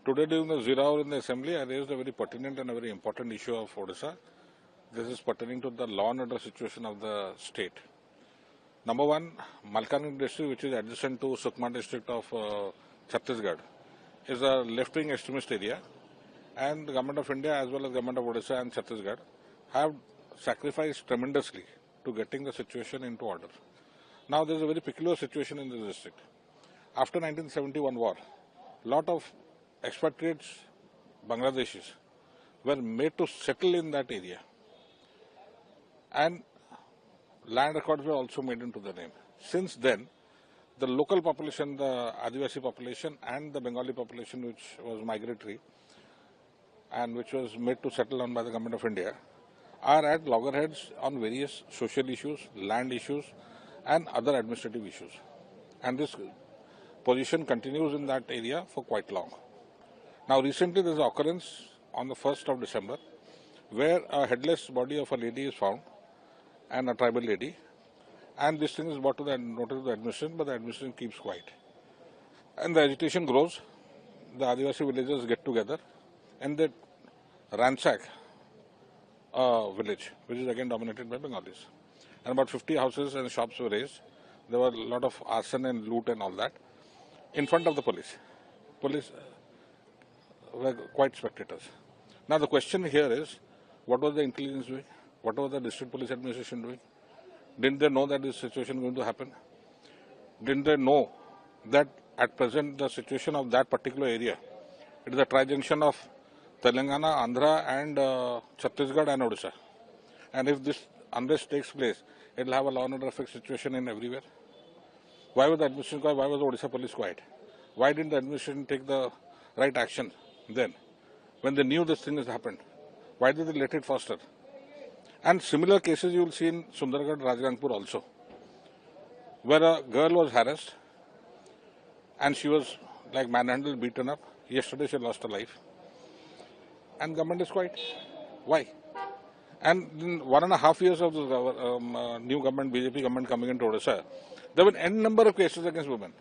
Today during the Zero Hour in the Assembly, I raised a very pertinent and a very important issue of Odisha. This is pertaining to the law and order situation of the state. Number one, Malkangiri district, which is adjacent to Sukma district of Chhattisgarh, is a left-wing extremist area, and the government of India as well as government of Odisha and Chhattisgarh have sacrificed tremendously to getting the situation into order. Now there is a very peculiar situation in this district. After 1971 war, lot of expatriates, Bangladeshis, were made to settle in that area, and land records were also made into the name. Since then, the local population, the Adivasi population and the Bengali population, which was migratory and which was made to settle on by the government of India, are at loggerheads on various social issues, land issues and other administrative issues. And this position continues in that area for quite long. Now recently there is an occurrence on the 1st of December where a headless body of a lady is found, and a tribal lady, and this thing is brought to the notice of the administration, but the administration keeps quiet. And the agitation grows, the Adivasi villagers get together and they ransack a village, which is again dominated by Bengalis. And about 50 houses and shops were razed. There were a lot of arson and loot and all that in front of the police. Police were quite spectators. Now the question here is, what was the intelligence doing? What was the district police administration doing? Didn't they know that this situation is going to happen? Didn't they know that at present the situation of that particular area, it is a tri-junction of Telangana, Andhra and Chhattisgarh and Odisha. And if this unrest takes place, it will have a law and order effect situation in everywhere. Why was the administration quiet? Why was the Odisha police quiet? Why didn't the administration take the right action then, when they knew this thing has happened? Why did they let it foster? And similar cases you will see in Sundargarh, Rajgangpur also, where a girl was harassed and she was like manhandled, beaten up. Yesterday she lost her life. And government is quiet. Why? And in 1.5 years of the new government, BJP government coming into Odisha, there have been n number of cases against women.